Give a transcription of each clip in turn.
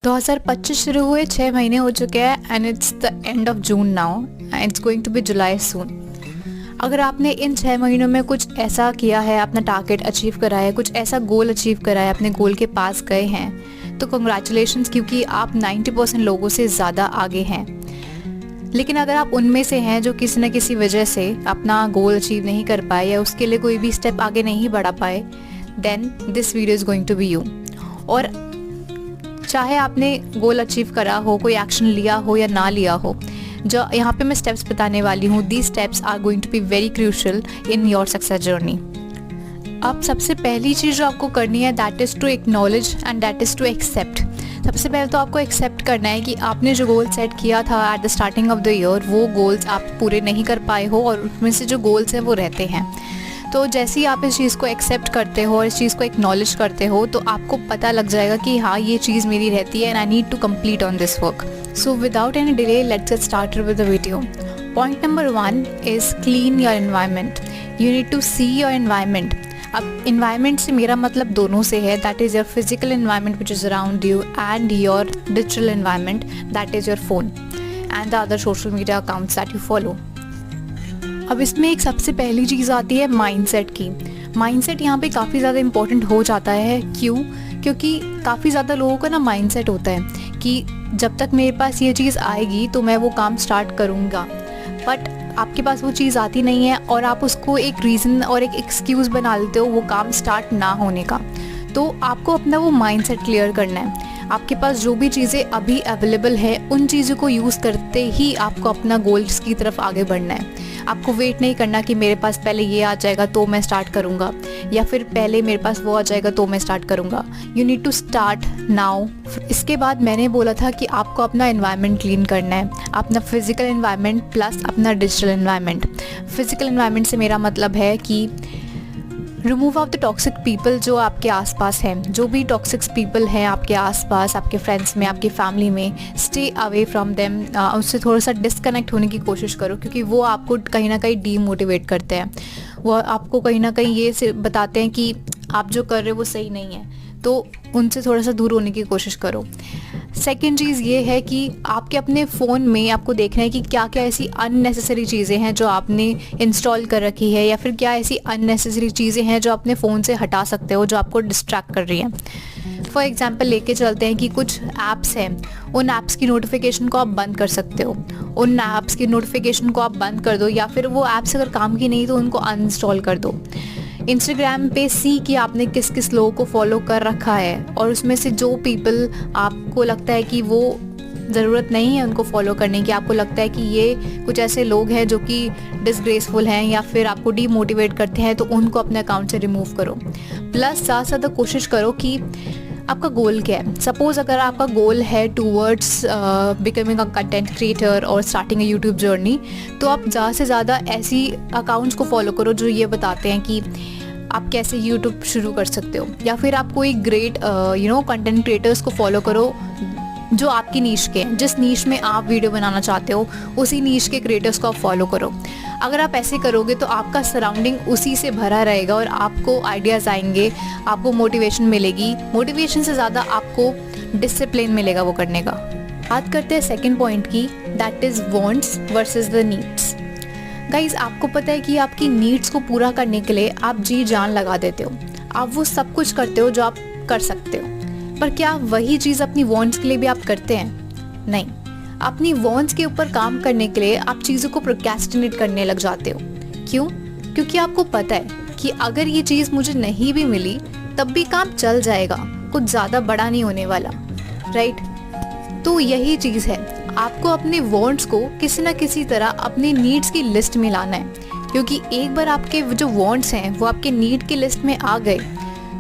2025 शुरू हुए 6 महीने हो चुके हैं and it's the end of June now and it's going to be July soon. अगर आपने इन 6 महीनों में कुछ ऐसा किया है, अपना टारगेट अचीव करा है, कुछ ऐसा गोल अचीव करा है, अपने गोल के पास गए हैं, तो कंग्रेचुलेशंस, क्योंकि आप 90% लोगों से ज़्यादा आगे हैं। लेकिन अगर आप उनमें से हैं जो किसी न किसी वजह से अपना गोल अचीव नहीं कर पाए या उसके लिए कोई भी स्टेप आगे नहीं बढ़ा पाए, then this video is going to be you. और चाहे आपने गोल अचीव करा हो, कोई एक्शन लिया हो या ना लिया हो, जो यहाँ पे मैं स्टेप्स बताने वाली हूँ, these steps are going to be very crucial in your success journey. अब सबसे पहली चीज़ जो आपको करनी है, that is to acknowledge and that is to accept. सबसे पहले तो आपको एक्सेप्ट करना है कि आपने जो गोल सेट किया था at the starting of the year, वो गोल्स आप पूरे नहीं कर पाए हो और उसमें से जो गोल्स हैं वो रहते हैं। तो जैसे ही आप इस चीज़ को एक्सेप्ट करते हो और इस चीज़ को एक्नॉलेज करते हो, तो आपको पता लग जाएगा कि हाँ, ये चीज़ मेरी रहती है and I need to complete on this work. So without any delay, let's get started with the video. Point number 1 is clean your environment. You need to see your environment. अब इन्वायरमेंट से मेरा मतलब दोनों से है, that is your physical environment which is around you and your digital environment, that is your phone and the other social media accounts that you follow. अब इसमें एक सबसे पहली चीज़ आती है माइंडसेट की। माइंडसेट यहाँ पे काफ़ी ज़्यादा इम्पोर्टेंट हो जाता है। क्यों? क्योंकि काफ़ी ज़्यादा लोगों का ना माइंडसेट होता है कि जब तक मेरे पास ये चीज़ आएगी तो मैं वो काम स्टार्ट करूँगा, बट आपके पास वो चीज़ आती नहीं है और आप उसको एक रीज़न और एक एक्सक्यूज़ बना लेते हो वो काम स्टार्ट ना होने का। तो आपको अपना वो माइंडसेट क्लियर करना है। आपके पास जो भी चीज़ें अभी अवेलेबल है, उन चीज़ों को यूज़ करते ही आपको अपना गोल्स की तरफ आगे बढ़ना है। आपको वेट नहीं करना कि मेरे पास पहले ये आ जाएगा तो मैं स्टार्ट करूँगा, या फिर पहले मेरे पास वो आ जाएगा तो मैं स्टार्ट करूँगा। You need to start now. इसके बाद मैंने बोला था कि आपको अपना एनवायरनमेंट क्लीन करना है, अपना फिजिकल एनवायरनमेंट प्लस अपना डिजिटल एनवायरनमेंट। फिजिकल एनवायरनमेंट से मेरा मतलब है कि remove out the toxic people जो आपके आसपास हैं। जो भी टॉक्सिक पीपल हैं आपके आसपास, आपके फ्रेंड्स में, आपकी फैमिली में, स्टे अवे फ्रॉम देम। उससे थोड़ा सा डिस्कनेक्ट होने की कोशिश करो, क्योंकि वो आपको कहीं ना कहीं डीमोटिवेट करते हैं। वो आपको कहीं ना कहीं ये बताते हैं कि आप जो कर रहे हो वो सही नहीं है, तो उनसे थोड़ा सा दूर होने की कोशिश करो। सेकेंड चीज़ ये है कि आपके अपने फ़ोन में आपको देखना है कि क्या क्या ऐसी अननेसेसरी चीज़ें हैं जो आपने इंस्टॉल कर रखी है, या फिर क्या ऐसी अननेसेसरी चीज़ें हैं जो अपने फ़ोन से हटा सकते हो, जो आपको डिस्ट्रैक्ट कर रही हैं। फॉर एग्जांपल लेके चलते हैं कि कुछ ऐप्स हैं, उन ऐप्स की नोटिफिकेशन को आप बंद कर सकते हो। उन ऐप्स की नोटिफिकेशन को आप बंद कर दो, या फिर वो ऐप्स अगर काम की नहीं तो उनको अनइंस्टॉल कर दो। इंस्टाग्राम पे सी कि आपने किस किस लोगों को फॉलो कर रखा है, और उसमें से जो पीपल आपको लगता है कि वो ज़रूरत नहीं है उनको फॉलो करने की, आपको लगता है कि ये कुछ ऐसे लोग हैं जो कि डिसग्रेसफुल हैं या फिर आपको डीमोटिवेट करते हैं, तो उनको अपने अकाउंट से रिमूव करो। प्लस साथ साथ कोशिश करो कि आपका गोल क्या है। सपोज़ अगर आपका गोल है towards becoming a content creator और स्टार्टिंग अ यूट्यूब जर्नी, तो आप ज़्यादा से ज़्यादा ऐसी अकाउंट्स को फॉलो करो जो ये बताते हैं कि आप कैसे यूट्यूब शुरू कर सकते हो, या फिर आप कोई ग्रेट कंटेंट क्रिएटर्स को फॉलो करो जो आपकी नीश के हैं। जिस नीश में आप वीडियो बनाना चाहते हो, उसी नीश के क्रिएटर्स को आप फॉलो करो। अगर आप ऐसे करोगे तो आपका सराउंडिंग उसी से भरा रहेगा और आपको आइडियाज़ आएंगे, आपको मोटिवेशन मिलेगी। मोटिवेशन से ज़्यादा आपको डिसिप्लिन मिलेगा वो करने का। बात करते हैं सेकेंड पॉइंट की, that is wants versus the needs. Guys, आपको पता है कि आपकी नीड्स को पूरा करने के लिए आप जी जान लगा देते हो, आप वो सब कुछ करते हो जो आप कर सकते हो, पर क्या वही चीज़ अपनी वांट्स के लिए भी आप करते हैं? नहीं। अपनी वांट्स के ऊपर काम करने के लिए आप चीज़ों को प्रोक्रेस्टिनेट करने लग जाते हो। क्यों? क्योंकि आपको पता है कि अगर ये चीज़ मुझे नहीं भी मिली तब भी काम चल जाएगा, कुछ ज़्यादा बड़ा नहीं होने वाला, राइट? तो यही चीज़ है, आपको अपने वांट्स को किसी ना किसी तरह अपनी नीड्स की लिस्ट में लाना है, क्योंकि एक बार आपके जो वांट्स हैं वो आपके नीड की लिस्ट में आ गए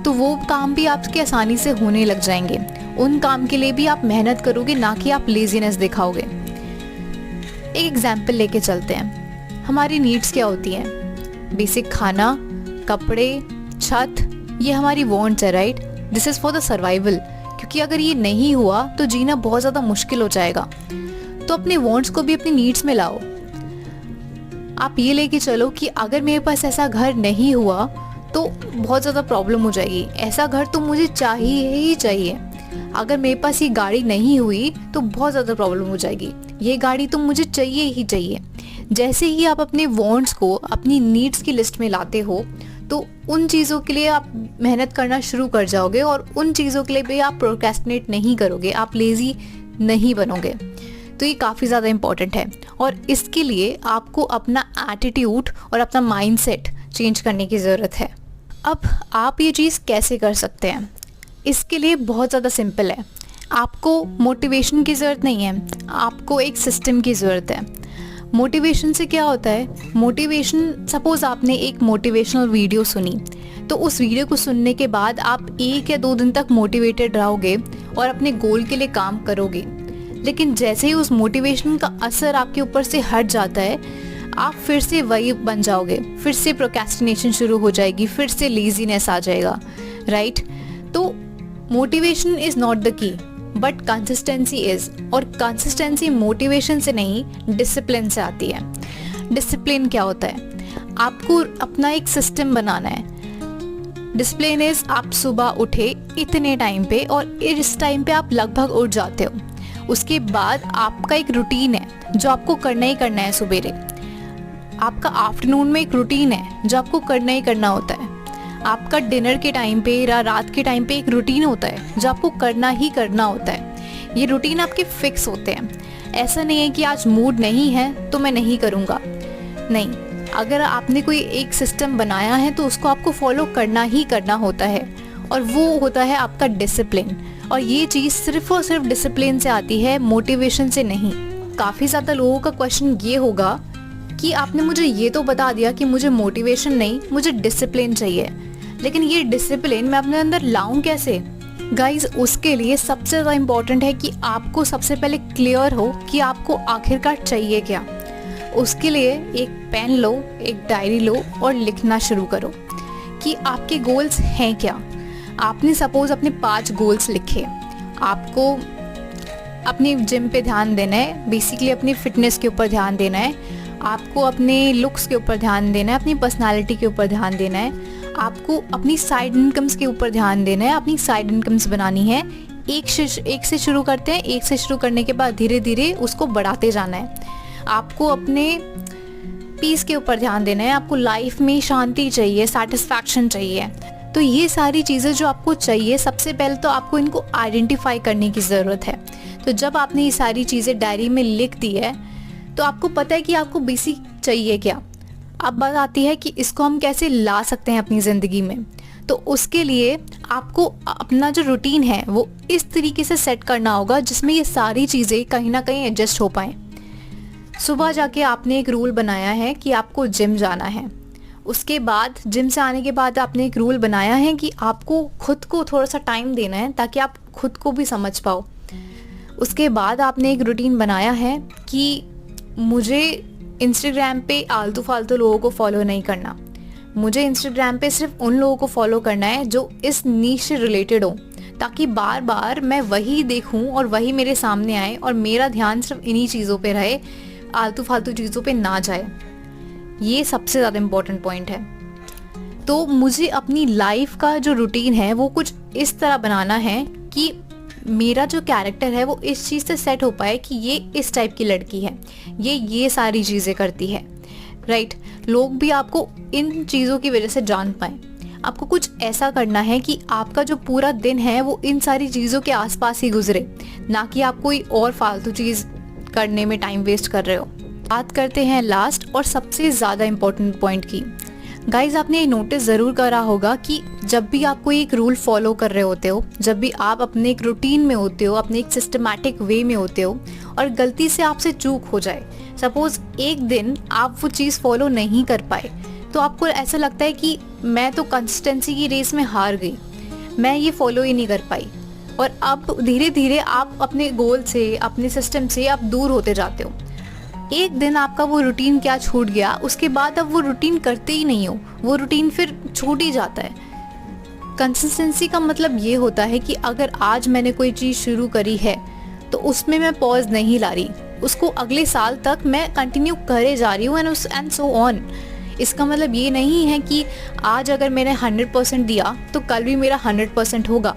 तो वो काम भी आपके आसानी से होने लग जाएंगे। उन काम के लिए भी आप मेहनत करोगे, ना कि आप लेजीनेस दिखाओगे। एक एग्जाम्पल लेके चलते हैं। हमारी नीड्स क्या होती हैं? बेसिक खाना, कपड़े, छत, ये हमारी वांट्स है, right? This is for the survival, क्योंकि अगर ये नहीं हुआ तो जीना बहुत ज़्यादा मुश्किल हो जाएगा। तो अपने वांट्स को भी अपनी नीड्स में लाओ। आप ये लेके चलो कि अगर मेरे पास ऐसा घर नहीं हुआ तो बहुत ज़्यादा प्रॉब्लम हो जाएगी, ऐसा घर तो मुझे चाहिए ही चाहिए। अगर मेरे पास ये गाड़ी नहीं हुई तो बहुत ज़्यादा प्रॉब्लम हो जाएगी, ये गाड़ी तो मुझे चाहिए ही चाहिए। जैसे ही आप अपने वांट्स को अपनी नीड्स की लिस्ट में लाते हो तो उन चीज़ों के लिए आप मेहनत करना शुरू कर जाओगे और उन चीज़ों के लिए भी आप प्रोक्रेस्टिनेट नहीं करोगे, आप लेज़ी नहीं बनोगे। तो ये काफ़ी ज़्यादा इम्पॉर्टेंट है और इसके लिए आपको अपना एटीट्यूड और अपना माइंडसेट चेंज करने की ज़रूरत है। अब आप ये चीज़ कैसे कर सकते हैं? इसके लिए बहुत ज़्यादा सिंपल है। आपको मोटिवेशन की ज़रूरत नहीं है, आपको एक सिस्टम की ज़रूरत है। मोटिवेशन से क्या होता है? मोटिवेशन, सपोज़ आपने एक मोटिवेशनल वीडियो सुनी, तो उस वीडियो को सुनने के बाद आप 1 या 2 दिन तक मोटिवेटेड रहोगे और अपने गोल के लिए काम करोगे। लेकिन जैसे ही उस मोटिवेशन का असर आपके ऊपर से हट जाता है, आप फिर से वही बन जाओगे, फिर से प्रोक्रेस्टिनेशन शुरू हो जाएगी, फिर से लेजीनेस आ जाएगा, राइट? तो motivation is not the key but consistency is, और कंसिस्टेंसी मोटिवेशन से नहीं डिसिप्लिन से आती है। डिसिप्लिन क्या होता है? आपको अपना एक सिस्टम बनाना है। डिसिप्लिन इज़ आप सुबह उठे इतने टाइम पे और इस टाइम पे आप लगभग उठ जाते हो। उसके बाद आपका एक रूटीन है जो आपको करना ही करना है। सवेरे आपका आफ्टरनून में एक रूटीन है जो आपको करना ही करना होता है। आपका डिनर के टाइम पे या रात के टाइम पे एक रूटीन होता है जो आपको करना ही करना होता है। ये रूटीन आपके फिक्स होते हैं। ऐसा नहीं है कि आज मूड नहीं है तो मैं नहीं करूँगा, नहीं। अगर आपने कोई एक सिस्टम बनाया है तो उसको आपको फॉलो करना ही करना होता है और वो होता है आपका डिसिप्लिन। और ये चीज़ सिर्फ और सिर्फ डिसिप्लिन से आती है, मोटिवेशन से नहीं। काफ़ी ज़्यादा लोगों का क्वेश्चन ये होगा कि आपने मुझे ये तो बता दिया कि मुझे मोटिवेशन नहीं, मुझे डिसिप्लिन चाहिए, लेकिन ये डिसिप्लिन मैं अपने अंदर लाऊं कैसे? गाइज, उसके लिए सबसे ज़्यादा इम्पॉर्टेंट है कि आपको सबसे पहले क्लियर हो कि आपको आखिरकार चाहिए क्या। उसके लिए एक पेन लो, एक डायरी लो और लिखना शुरू करो कि आपके गोल्स हैं क्या। आपने सपोज अपने 5 गोल्स लिखे। आपको अपनी जिम पे ध्यान देना है, बेसिकली अपनी फिटनेस के ऊपर ध्यान देना है, आपको अपने लुक्स के ऊपर ध्यान देना है, अपनी पर्सनालिटी के ऊपर ध्यान देना है, आपको अपनी साइड इनकम्स के ऊपर ध्यान देना है, अपनी साइड इनकम्स बनानी है। एक से शुरू करते हैं, एक से शुरू करने के बाद धीरे धीरे उसको बढ़ाते जाना है। आपको अपने पीस के ऊपर ध्यान देना है, आपको लाइफ में शांति चाहिए, सेटिस्फैक्शन चाहिए। तो ये सारी चीज़ें जो आपको चाहिए, सबसे पहले तो आपको इनको आइडेंटिफाई करने की ज़रूरत है। तो जब आपने ये सारी चीज़ें डायरी में लिख दी है तो आपको पता है कि आपको बेसिक चाहिए क्या। अब बात आती है कि इसको हम कैसे ला सकते हैं अपनी ज़िंदगी में। तो उसके लिए आपको अपना जो रूटीन है वो इस तरीके से सेट करना होगा जिसमें ये सारी चीज़ें कहीं ना कहीं एडजस्ट हो पाएँ। सुबह जाके आपने एक रूल बनाया है कि आपको जिम जाना है। उसके बाद जिम से आने के बाद आपने एक रूल बनाया है कि आपको खुद को थोड़ा सा टाइम देना है ताकि आप खुद को भी समझ पाओ। उसके बाद आपने एक रूटीन बनाया है कि मुझे इंस्टाग्राम पे आलतू फालतू लोगों को फॉलो नहीं करना। मुझे इंस्टाग्राम पे सिर्फ उन लोगों को फॉलो करना है जो इस नीश से रिलेटेड हो, ताकि बार बार मैं वही देखूं और वही मेरे सामने आए और मेरा ध्यान सिर्फ इन्हीं चीज़ों पे रहे, आलतू फालतू चीज़ों पे ना जाए। ये सबसे ज़्यादा इम्पोर्टेंट पॉइंट है। तो मुझे अपनी लाइफ का जो रूटीन है वो कुछ इस तरह बनाना है कि मेरा जो कैरेक्टर है वो इस चीज़ से सेट हो पाए कि ये इस टाइप की लड़की है, ये सारी चीज़ें करती है, राइट। लोग भी आपको इन चीज़ों की वजह से जान पाएँ। आपको कुछ ऐसा करना है कि आपका जो पूरा दिन है वो इन सारी चीज़ों के आसपास ही गुजरे, ना कि आप कोई और फालतू चीज़ करने में टाइम वेस्ट कर रहे हो। बात करते हैं लास्ट और सबसे ज़्यादा इम्पोर्टेंट पॉइंट की। गाइज, आपने ये नोटिस ज़रूर करा होगा कि जब भी आप कोई एक रूल फॉलो कर रहे होते हो, जब भी आप अपने एक रूटीन में होते हो, अपने एक सिस्टमैटिक वे में होते हो और गलती से आपसे चूक हो जाए, सपोज एक दिन आप वो चीज़ फॉलो नहीं कर पाए, तो आपको ऐसा लगता है कि मैं तो कंसिस्टेंसी की रेस में हार गई, मैं ये फॉलो ही नहीं कर पाई। और अब धीरे धीरे आप अपने गोल से, अपने सिस्टम से आप दूर होते जाते हो। एक दिन आपका वो रूटीन क्या छूट गया, उसके बाद अब वो रूटीन करते ही नहीं हो, वो रूटीन फिर छूट ही जाता है। कंसिस्टेंसी का मतलब ये होता है कि अगर आज मैंने कोई चीज़ शुरू करी है तो उसमें मैं पॉज नहीं ला रही, उसको अगले साल तक मैं कंटिन्यू करे जा रही हूँ एंड सो ऑन। इसका मतलब ये नहीं है कि आज अगर मैंने 100% दिया तो कल भी मेरा 100% होगा।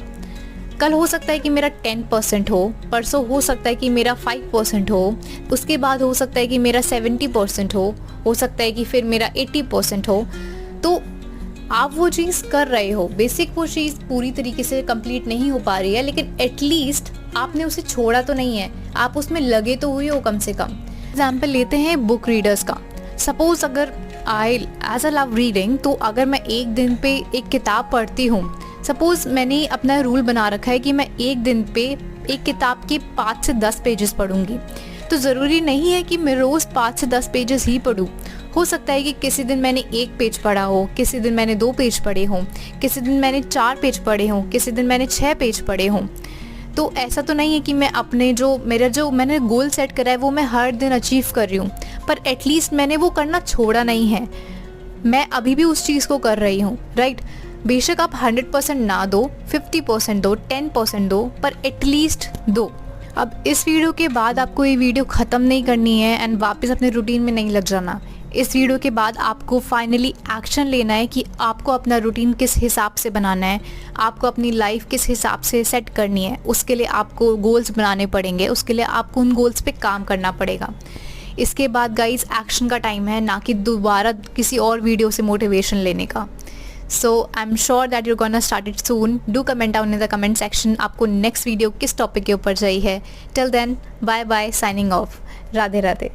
कल हो सकता है कि मेरा 10% हो, परसों हो सकता है कि मेरा 5% हो, उसके बाद हो सकता है कि मेरा 70% हो सकता है कि फिर मेरा 80% हो। तो आप वो चीज़ कर रहे हो, बेसिक वो चीज़ पूरी तरीके से कंप्लीट नहीं हो पा रही है, लेकिन एटलीस्ट आपने उसे छोड़ा तो नहीं है, आप उसमें लगे तो हुए हो कम से कम। एग्जाम्पल लेते हैं बुक रीडर्स का। सपोज अगर I as a love reading, तो अगर मैं एक दिन पे एक किताब पढ़ती हूँ, सपोज मैंने अपना रूल बना रखा है कि मैं एक दिन पे एक किताब के 5 से 10 पेजेस पढ़ूंगी, तो ज़रूरी नहीं है कि मैं रोज़ 5 से 10 पेजेस ही पढूं। हो सकता है कि किसी दिन मैंने 1 पेज पढ़ा हो, किसी दिन मैंने 2 पेज पढ़े हों, किसी दिन मैंने 4 पेज पढ़े हों, किसी दिन मैंने 6 पेज पढ़े हों। तो ऐसा तो नहीं है कि मैं अपने जो मैंने गोल सेट करा है वो मैं हर दिन अचीव कर रही हूँ, पर एटलीस्ट मैंने वो करना छोड़ा नहीं है, मैं अभी भी उस चीज़ को कर रही हूँ, राइट। बेशक आप 100% ना दो, 50% दो, 10% दो, पर एटलीस्ट दो। अब इस वीडियो के बाद आपको ये वीडियो ख़त्म नहीं करनी है एंड वापस अपने रूटीन में नहीं लग जाना। इस वीडियो के बाद आपको फाइनली एक्शन लेना है कि आपको अपना रूटीन किस हिसाब से बनाना है, आपको अपनी लाइफ किस हिसाब से सेट करनी है। उसके लिए आपको गोल्स बनाने पड़ेंगे, उसके लिए आपको उन गोल्स पे काम करना पड़ेगा। इसके बाद गाइस एक्शन का टाइम है, ना कि दोबारा किसी और वीडियो से मोटिवेशन लेने का। So I am sure that you're gonna start it soon. Do comment down in the comment section आपको नेक्स्ट वीडियो किस टॉपिक के ऊपर चाहिए। Till then bye bye, signing off. Radhe Radhe.